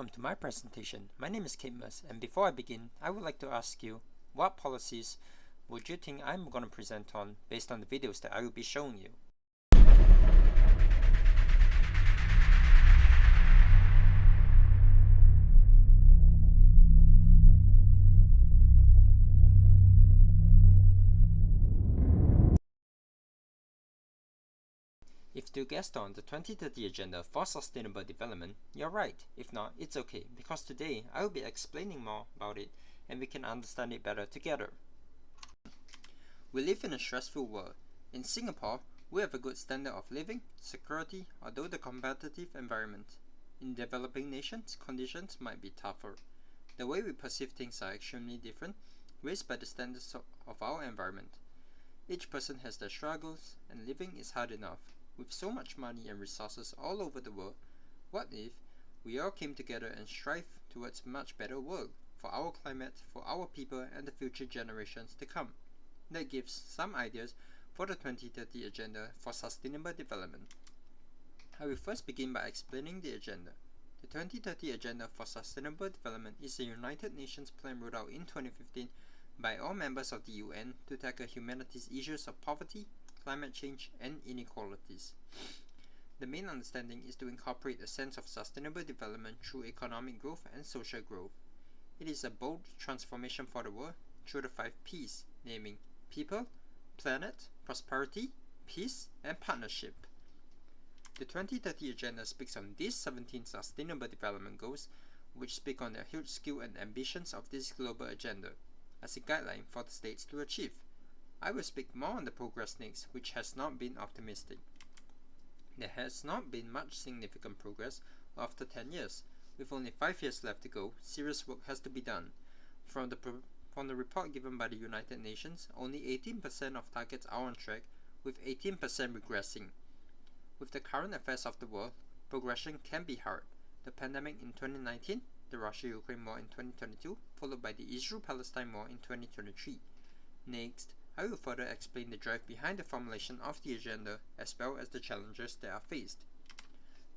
Welcome to my presentation. My name is Kipmus, and before I begin, I would like to ask you, what policies would you think I'm going to present on based on the videos that I will be showing you? If you guessed on the 2030 Agenda for Sustainable Development, you're right. If not, it's okay, because today I will be explaining more about it and we can understand it better together. We live in a stressful world. In Singapore, we have a good standard of living, security, although the competitive environment. In developing nations, conditions might be tougher. The way we perceive things are extremely different, raised by the standards of our environment. Each person has their struggles, and living is hard enough. With so much money and resources all over the world, what if we all came together and strive towards a much better world for our climate, for our people, and the future generations to come? That gives some ideas for the 2030 Agenda for Sustainable Development. I will first begin by explaining the agenda. The 2030 Agenda for Sustainable Development is a United Nations plan rolled out in 2015 by all members of the UN to tackle humanity's issues of poverty, climate change, and inequalities. The main understanding is to incorporate a sense of sustainable development through economic growth and social growth. It is a bold transformation for the world through the 5 P's, naming people, planet, prosperity, peace, and partnership. The 2030 Agenda speaks on these 17 Sustainable Development Goals, which speak on the huge scale and ambitions of this global agenda, as a guideline for the states to achieve. I will speak more on the progress next, which has not been optimistic. There has not been much significant progress after 10 years. With only 5 years left to go, serious work has to be done. From the report given by the United Nations, only 18% of targets are on track, with 18% regressing. With the current affairs of the world, progression can be hard. The pandemic in 2019, the Russia-Ukraine war in 2022, followed by the Israel-Palestine war in 2023. Next, I will further explain the drive behind the formulation of the agenda as well as the challenges that are faced.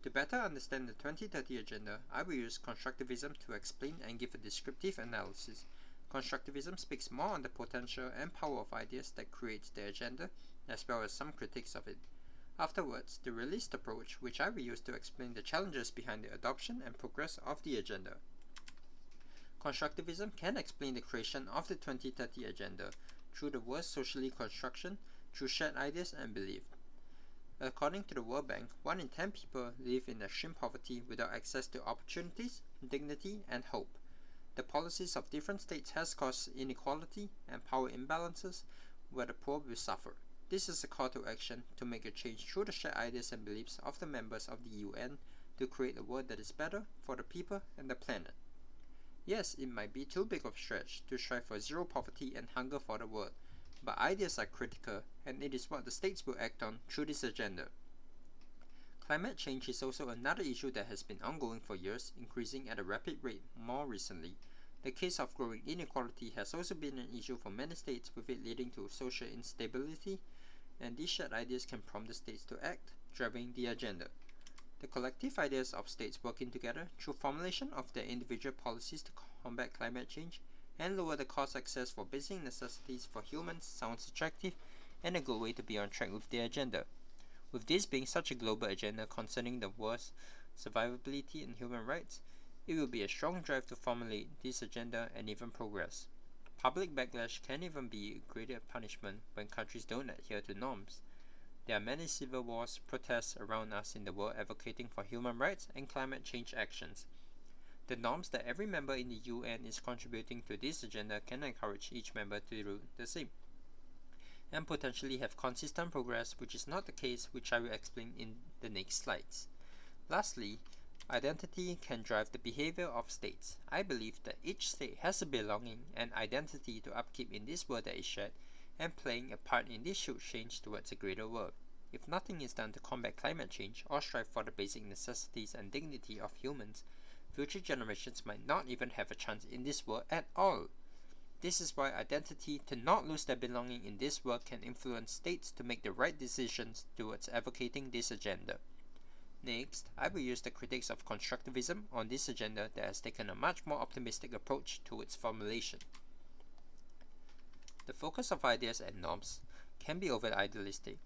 To better understand the 2030 Agenda, I will use constructivism to explain and give a descriptive analysis. Constructivism speaks more on the potential and power of ideas that creates the agenda, as well as some critiques of it. Afterwards, the realist approach, which I will use to explain the challenges behind the adoption and progress of the agenda. Constructivism can explain the creation of the 2030 Agenda through the word's socially construction, through shared ideas and belief. According to the World Bank, 1 in 10 people live in extreme poverty without access to opportunities, dignity, and hope. The policies of different states has caused inequality and power imbalances where the poor will suffer. This is a call to action to make a change through the shared ideas and beliefs of the members of the UN to create a world that is better for the people and the planet. Yes, it might be too big of a stretch to strive for zero poverty and hunger for the world, but ideas are critical, and it is what the states will act on through this agenda. Climate change is also another issue that has been ongoing for years, increasing at a rapid rate more recently. The case of growing inequality has also been an issue for many states, with it leading to social instability, and these shared ideas can prompt the states to act, driving the agenda. The collective ideas of states working together through formulation of their individual policies to combat climate change and lower the cost access for basic necessities for humans sounds attractive and a good way to be on track with the agenda. With this being such a global agenda concerning the world's survivability and human rights, it will be a strong drive to formulate this agenda and even progress. Public backlash can even be a greater punishment when countries don't adhere to norms. There are many civil wars, protests around us in the world advocating for human rights and climate change actions. The norms that every member in the UN is contributing to this agenda can encourage each member to do the same, and potentially have consistent progress, which is not the case, which I will explain in the next slides. Lastly, identity can drive the behavior of states. I believe that each state has a belonging and identity to upkeep in this world that is shared, and playing a part in this huge change towards a greater world. If nothing is done to combat climate change or strive for the basic necessities and dignity of humans, future generations might not even have a chance in this world at all. This is why identity to not lose their belonging in this world can influence states to make the right decisions towards advocating this agenda. Next, I will use the critics of constructivism on this agenda that has taken a much more optimistic approach to its formulation. The focus of ideas and norms can be over-idealistic,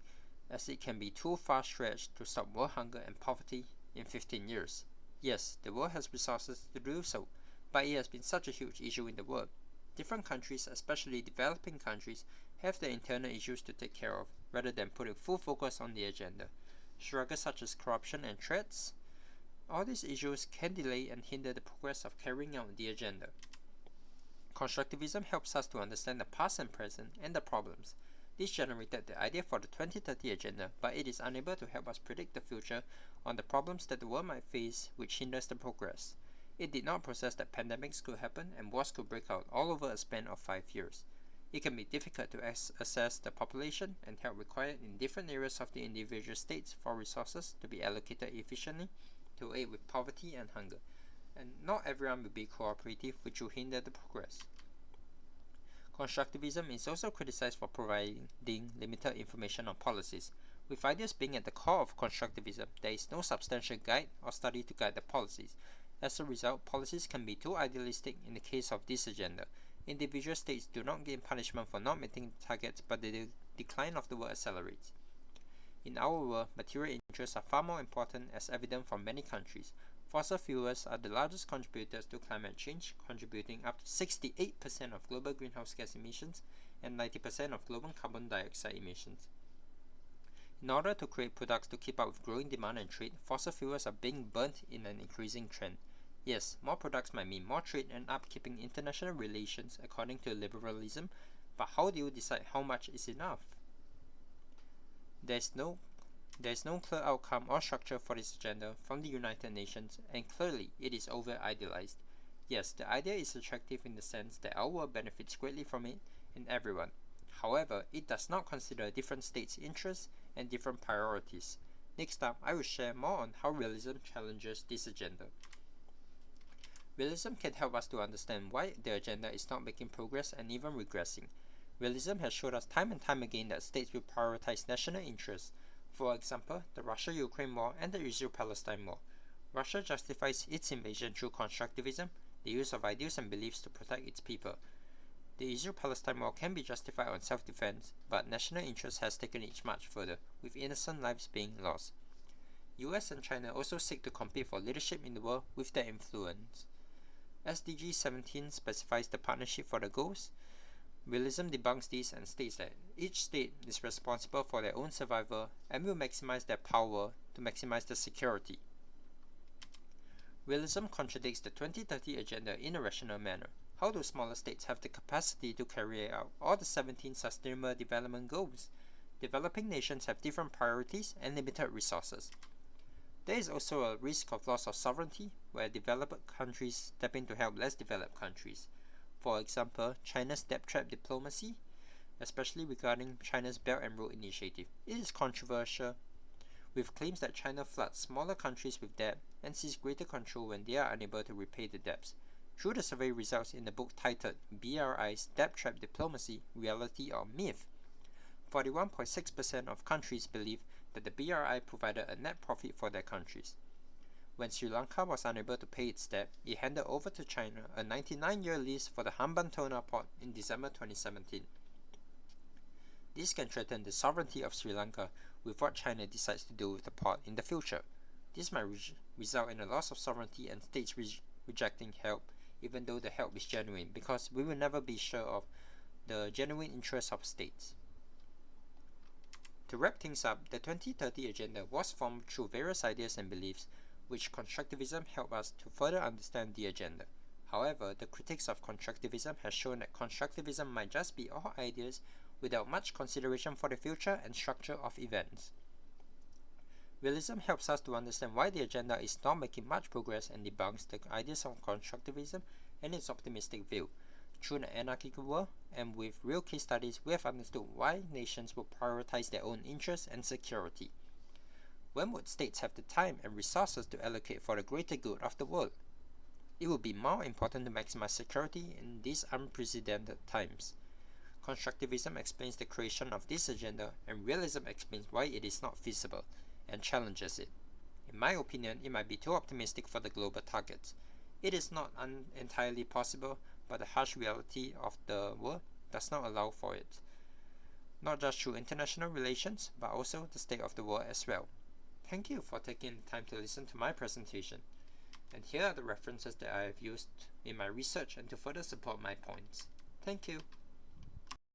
as it can be too far-stretched to stop world hunger and poverty in 15 years. Yes, the world has resources to do so, but it has been such a huge issue in the world. Different countries, especially developing countries, have their internal issues to take care of, rather than putting full focus on the agenda. Struggles such as corruption and threats, all these issues can delay and hinder the progress of carrying out the agenda. Constructivism helps us to understand the past and present and the problems. This generated the idea for the 2030 agenda, but it is unable to help us predict the future on the problems that the world might face which hinders the progress. It did not process that pandemics could happen and wars could break out all over a span of 5 years. It can be difficult to assess the population and help required in different areas of the individual states for resources to be allocated efficiently to aid with poverty and hunger, and not everyone will be cooperative, which will hinder the progress. Constructivism is also criticized for providing limited information on policies. With ideas being at the core of constructivism, there is no substantial guide or study to guide the policies. As a result, policies can be too idealistic in the case of this agenda. Individual states do not gain punishment for not meeting the targets, but the decline of the world accelerates. In our world, material interests are far more important, as evident from many countries. Fossil fuels are the largest contributors to climate change, contributing up to 68% of global greenhouse gas emissions and 90% of global carbon dioxide emissions. In order to create products to keep up with growing demand and trade, fossil fuels are being burnt in an increasing trend. Yes, more products might mean more trade and upkeeping international relations according to liberalism, but how do you decide how much is enough? There is no clear outcome or structure for this agenda from the United Nations, and clearly it is over-idealized. Yes, the idea is attractive in the sense that our world benefits greatly from it and everyone. However, it does not consider different states' interests and different priorities. Next up, I will share more on how realism challenges this agenda. Realism can help us to understand why the agenda is not making progress and even regressing. Realism has showed us time and time again that states will prioritize national interests. For example, the Russia-Ukraine war and the Israel-Palestine war. Russia justifies its invasion through constructivism, the use of ideals and beliefs to protect its people. The Israel-Palestine war can be justified on self-defense, but national interest has taken it much further, with innocent lives being lost. US and China also seek to compete for leadership in the world with their influence. SDG 17 specifies the partnership for the goals. Realism debunks this and states that each state is responsible for their own survival and will maximize their power to maximize the security. Realism contradicts the 2030 agenda in a rational manner. How do smaller states have the capacity to carry out all the 17 Sustainable Development Goals? Developing nations have different priorities and limited resources. There is also a risk of loss of sovereignty, where developed countries step in to help less developed countries. For example, China's debt trap diplomacy, especially regarding China's Belt and Road Initiative. It is controversial, with claims that China floods smaller countries with debt and sees greater control when they are unable to repay the debts. Through the survey results in the book titled BRI's Debt Trap Diplomacy, Reality or Myth, 41.6% of countries believe that the BRI provided a net profit for their countries. When Sri Lanka was unable to pay its debt, it handed over to China a 99-year lease for the Hambantota port in December 2017. This can threaten the sovereignty of Sri Lanka with what China decides to do with the port in the future. This might result in a loss of sovereignty and states rejecting help, even though the help is genuine, because we will never be sure of the genuine interests of states. To wrap things up, the 2030 agenda was formed through various ideas and beliefs, which constructivism helped us to further understand the agenda. However, the critics of constructivism has shown that constructivism might just be all ideas without much consideration for the future and structure of events. Realism helps us to understand why the agenda is not making much progress and debunks the ideas of constructivism and its optimistic view. Through an anarchical world, and with real case studies, we have understood why nations will prioritize their own interests and security. When would states have the time and resources to allocate for the greater good of the world? It would be more important to maximize security in these unprecedented times. Constructivism explains the creation of this agenda, and realism explains why it is not feasible, and challenges it. In my opinion, it might be too optimistic for the global targets. It is not entirely possible, but the harsh reality of the world does not allow for it. Not just through international relations, but also the state of the world as well. Thank you for taking the time to listen to my presentation. And here are the references that I have used in my research and to further support my points. Thank you.